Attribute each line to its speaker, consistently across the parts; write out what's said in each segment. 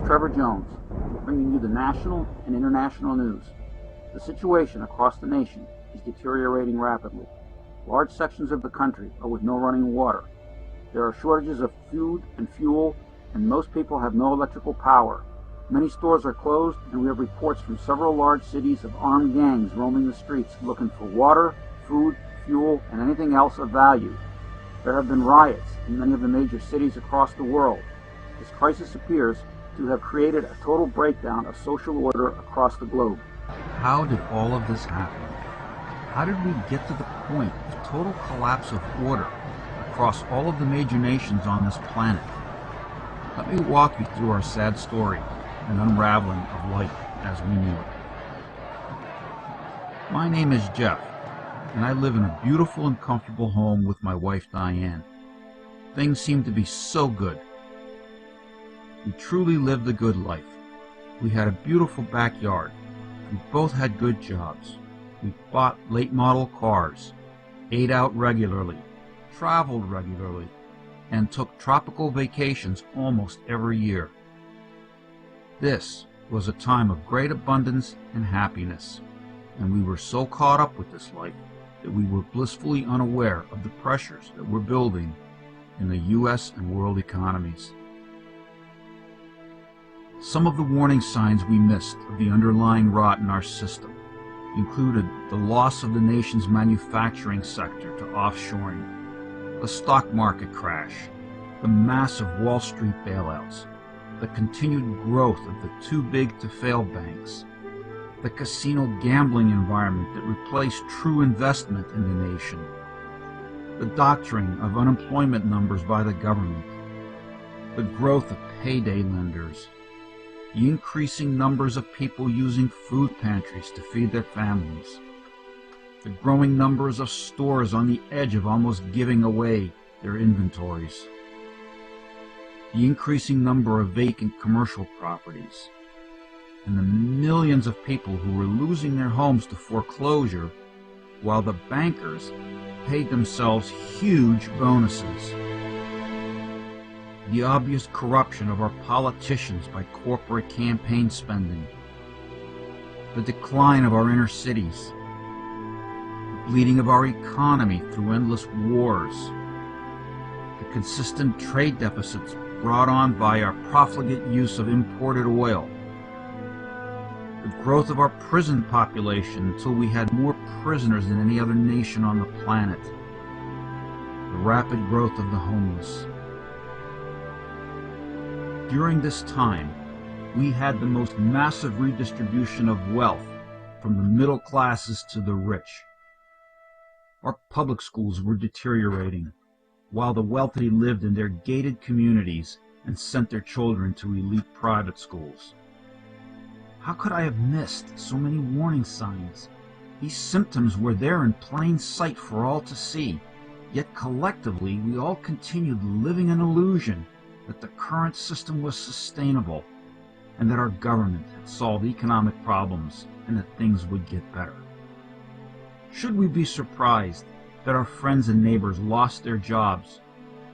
Speaker 1: Trevor Jones, bringing you the national and international news. The situation across the nation is deteriorating rapidly. Large sections of the country are with no running water. There are shortages of food and fuel, and most people have no electrical power. Many stores are closed, and we have reports from several large cities of armed gangs roaming the streets looking for water, food, fuel, and anything else of value. There have been riots in many of the major cities across the world. This crisis appears to have created a total breakdown of social order across the globe.
Speaker 2: How did all of this happen? How did we get to the point of total collapse of order across all of the major nations on this planet? Let me walk you through our sad story and unraveling of life as we knew it. My name is Jeff, and I live in a beautiful and comfortable home with my wife Diane. Things seem to be so good. We truly lived the good life. We had a beautiful backyard. We both had good jobs. We bought late model cars, ate out regularly, traveled regularly, and took tropical vacations almost every year. This was a time of great abundance and happiness, and we were so caught up with this life that we were blissfully unaware of the pressures that were building in the U.S. and world economies. Some of the warning signs we missed of the underlying rot in our system included the loss of the nation's manufacturing sector to offshoring, the stock market crash, the massive Wall Street bailouts, the continued growth of the too-big-to-fail banks, the casino gambling environment that replaced true investment in the nation, the doctoring of unemployment numbers by the government, the growth of payday lenders, the increasing numbers of people using food pantries to feed their families, the growing numbers of stores on the edge of almost giving away their inventories, the increasing number of vacant commercial properties, and the millions of people who were losing their homes to foreclosure while the bankers paid themselves huge bonuses. The obvious corruption of our politicians by corporate campaign spending, the decline of our inner cities, the bleeding of our economy through endless wars, the consistent trade deficits brought on by our profligate use of imported oil, the growth of our prison population until we had more prisoners than any other nation on the planet, the rapid growth of the homeless. During this time, we had the most massive redistribution of wealth from the middle classes to the rich. Our public schools were deteriorating, while the wealthy lived in their gated communities and sent their children to elite private schools. How could I have missed so many warning signs? These symptoms were there in plain sight for all to see, yet collectively we all continued living an illusion that the current system was sustainable and that our government had solved economic problems and that things would get better. Should we be surprised that our friends and neighbors lost their jobs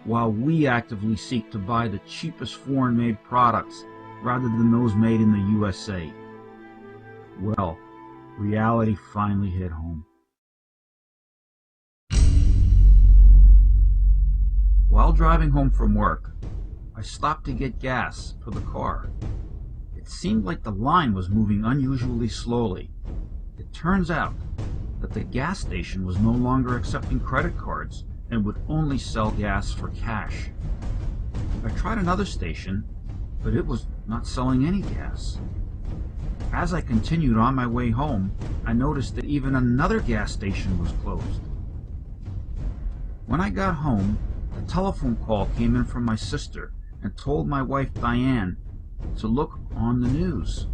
Speaker 2: while we actively seek to buy the cheapest foreign-made products rather than those made in the USA? Well, reality finally hit home. While driving home from work, I stopped to get gas for the car. It seemed like the line was moving unusually slowly. It turns out that the gas station was no longer accepting credit cards and would only sell gas for cash. I tried another station, but it was not selling any gas. As I continued on my way home, I noticed that even another gas station was closed. When I got home, a telephone call came in from my sister and told my wife Diane to look on the news.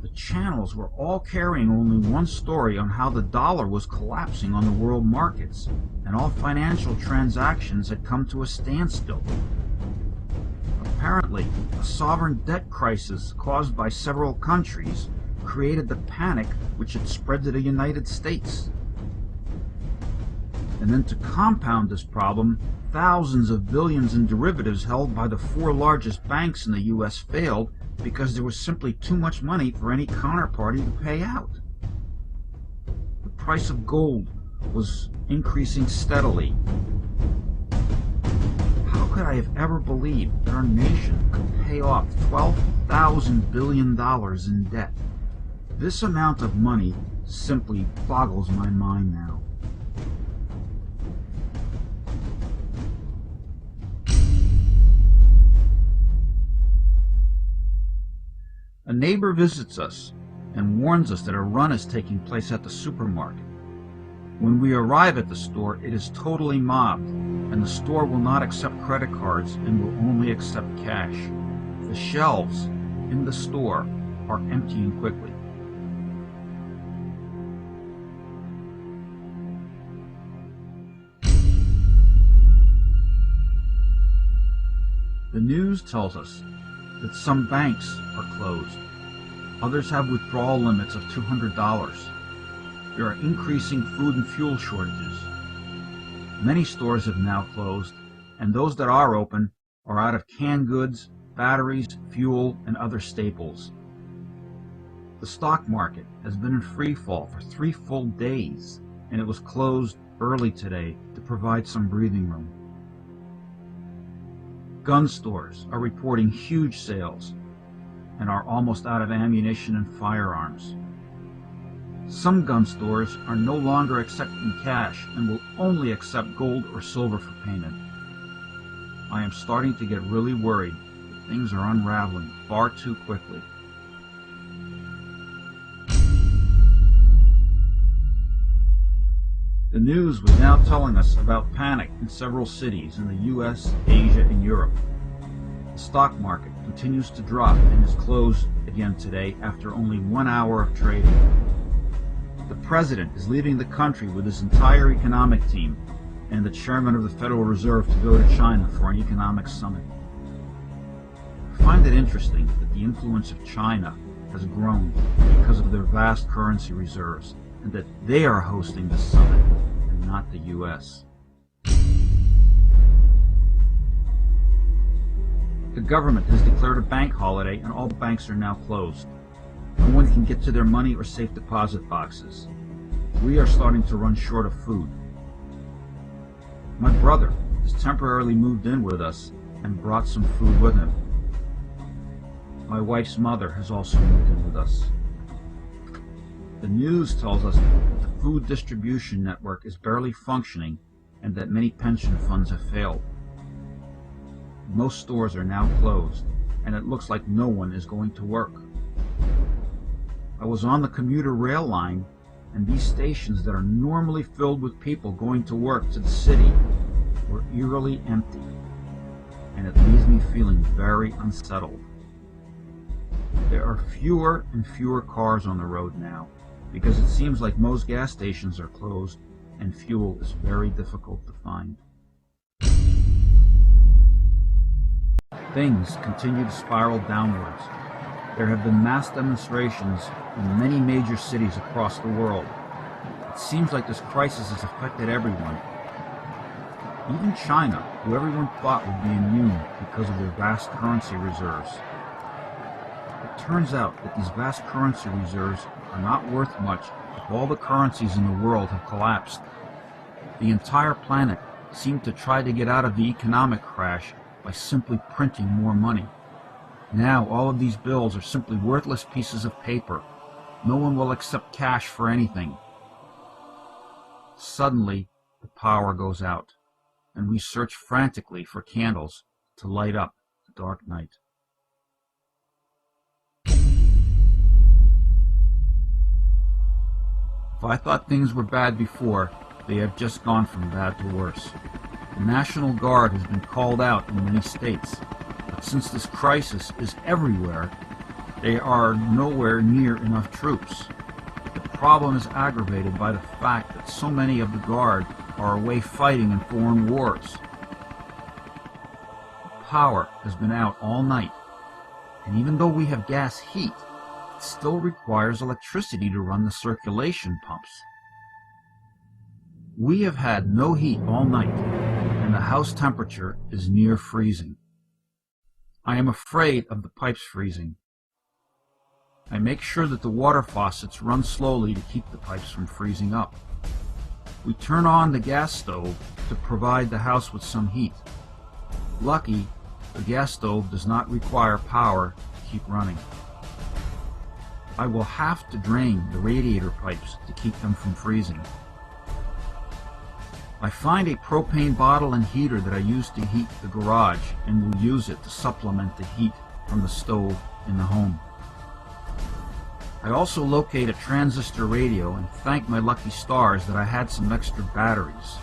Speaker 2: The channels were all carrying only one story on how the dollar was collapsing on the world markets and all financial transactions had come to a standstill. Apparently, a sovereign debt crisis caused by several countries created the panic which had spread to the United States. And then to compound this problem, thousands of billions in derivatives held by the four largest banks in the U.S. failed because there was simply too much money for any counterparty to pay out. The price of gold was increasing steadily. How could I have ever believed that our nation could pay off $12,000 billion in debt? This amount of money simply boggles my mind now. A neighbor visits us and warns us that a run is taking place at the supermarket. When we arrive at the store, it is totally mobbed, and the store will not accept credit cards and will only accept cash. The shelves in the store are emptying quickly. The news tells us that some banks are closed. Others have withdrawal limits of $200. There are increasing food and fuel shortages. Many stores have now closed, and those that are open are out of canned goods, batteries, fuel, and other staples. The stock market has been in free fall for 3 full days, and it was closed early today to provide some breathing room. Gun stores are reporting huge sales and are almost out of ammunition and firearms. Some gun stores are no longer accepting cash and will only accept gold or silver for payment. I am starting to get really worried that things are unraveling far too quickly. The news was now telling us about panic in several cities in the US, Asia, and Europe. The stock market continues to drop and is closed again today after only 1 hour of trading. The president is leaving the country with his entire economic team and the chairman of the Federal Reserve to go to China for an economic summit. I find it interesting that the influence of China has grown because of their vast currency reserves and that they are hosting this summit and not the US. The government has declared a bank holiday and all banks are now closed. No one can get to their money or safe deposit boxes. We are starting to run short of food. My brother has temporarily moved in with us and brought some food with him. My wife's mother has also moved in with us. The news tells us that the food distribution network is barely functioning and that many pension funds have failed. Most stores are now closed, and it looks like no one is going to work. I was on the commuter rail line, and these stations that are normally filled with people going to work to the city were eerily empty, and it leaves me feeling very unsettled. There are fewer and fewer cars on the road now, because it seems like most gas stations are closed and fuel is very difficult to find. Things continue to spiral downwards. There have been mass demonstrations in many major cities across the world. It seems like this crisis has affected everyone. Even China, who everyone thought would be immune because of their vast currency reserves. It turns out that these vast currency reserves are not worth much if all the currencies in the world have collapsed. The entire planet seemed to try to get out of the economic crash by simply printing more money. Now all of these bills are simply worthless pieces of paper. No one will accept cash for anything. Suddenly, the power goes out, and we search frantically for candles to light up the dark night. If I thought things were bad before, they have just gone from bad to worse. The National Guard has been called out in many states, but since this crisis is everywhere, there are nowhere near enough troops. The problem is aggravated by the fact that so many of the Guard are away fighting in foreign wars. The power has been out all night, and even though we have gas heat, it still requires electricity to run the circulation pumps. We have had no heat all night, and the house temperature is near freezing. I am afraid of the pipes freezing, I make sure that the water faucets run slowly to keep the pipes from freezing up. We turn on the gas stove to provide the house with some heat. Lucky, the gas stove does not require power to keep running. I will have to drain the radiator pipes to keep them from freezing. I find a propane bottle and heater that I use to heat the garage and will use it to supplement the heat from the stove in the home. I also locate a transistor radio and thank my lucky stars that I had some extra batteries.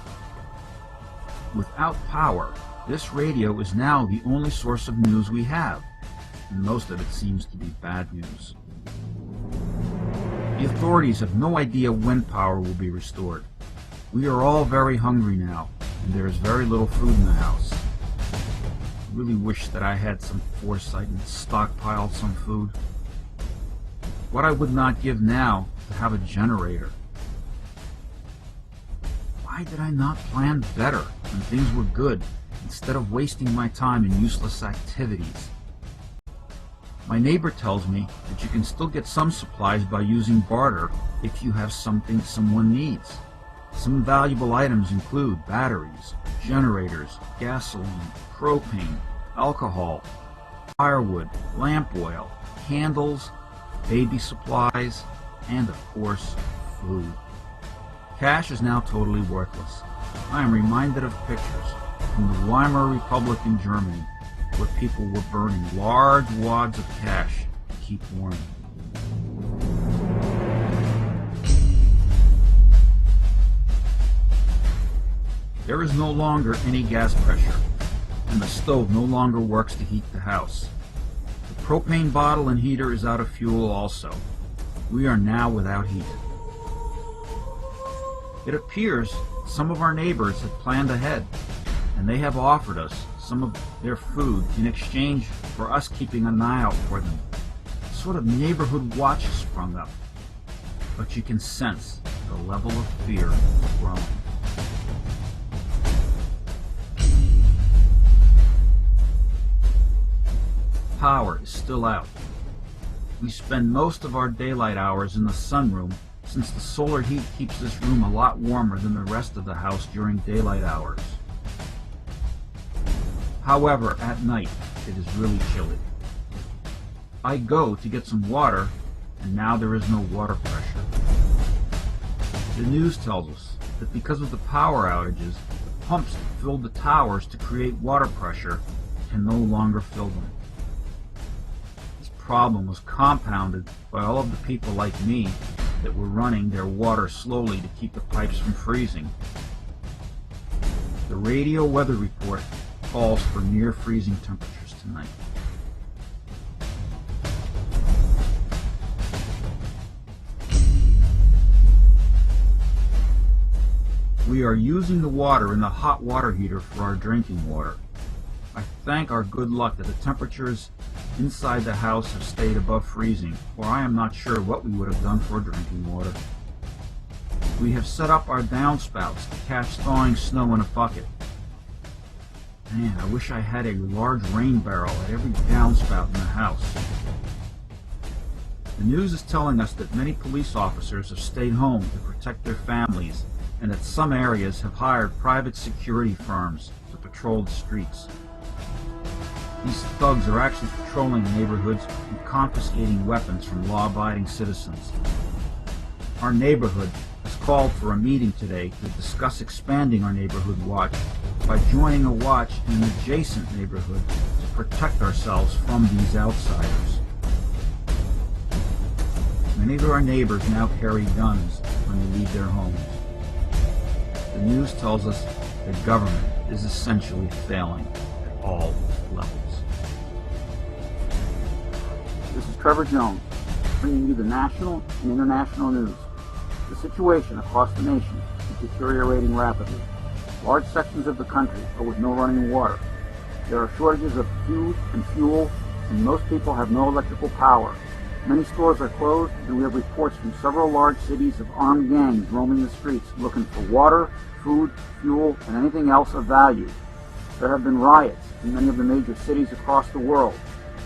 Speaker 2: Without power, this radio is now the only source of news we have, and most of it seems to be bad news. The authorities have no idea when power will be restored. We are all very hungry now, and there is very little food in the house. I really wish that I had some foresight and stockpiled some food. What I would not give now to have a generator. Why did I not plan better when things were good, instead of wasting my time in useless activities? My neighbor tells me that you can still get some supplies by using barter if you have something someone needs. Some valuable items include batteries, generators, gasoline, propane, alcohol, firewood, lamp oil, candles, baby supplies, and of course, food. Cash is now totally worthless. I am reminded of pictures from the Weimar Republic in Germany, where people were burning large wads of cash to keep warm. There is no longer any gas pressure, and the stove no longer works to heat the house. The propane bottle and heater is out of fuel also. We are now without heat. It appears some of our neighbors have planned ahead, and they have offered us some of their food in exchange for us keeping an eye out for them. A sort of neighborhood watch has sprung up, but you can sense the level of fear growing. Power is still out. We spend most of our daylight hours in the sunroom, since the solar heat keeps this room a lot warmer than the rest of the house during daylight hours. However, at night, it is really chilly. I go to get some water, and now there is no water pressure. The news tells us that because of the power outages, the pumps that filled the towers to create water pressure can no longer fill them. This problem was compounded by all of the people like me that were running their water slowly to keep the pipes from freezing. The radio weather report calls for near freezing temperatures tonight. We are using the water in the hot water heater for our drinking water. I thank our good luck that the temperatures inside the house have stayed above freezing, or I am not sure what we would have done for drinking water. We have set up our downspouts to catch thawing snow in a bucket. Man, I wish I had a large rain barrel at every downspout in the house. The news is telling us that many police officers have stayed home to protect their families, and that some areas have hired private security firms to patrol the streets. These thugs are actually patrolling neighborhoods and confiscating weapons from law-abiding citizens. Our neighborhood has called for a meeting today to discuss expanding our neighborhood watch by joining a watch in an adjacent neighborhood to protect ourselves from these outsiders. Many of our neighbors now carry guns when they leave their homes. The news tells us that government is essentially failing at all levels.
Speaker 1: This is Trevor Jones, bringing you the national and international news. The situation across the nation is deteriorating rapidly. Large sections of the country are with no running water. There are shortages of food and fuel, and most people have no electrical power. Many stores are closed, and we have reports from several large cities of armed gangs roaming the streets looking for water, food, fuel, and anything else of value. There have been riots in many of the major cities across the world.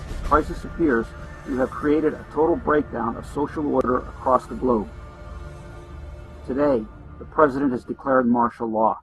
Speaker 1: This crisis appears you have created a total breakdown of social order across the globe. Today, the President has declared martial law.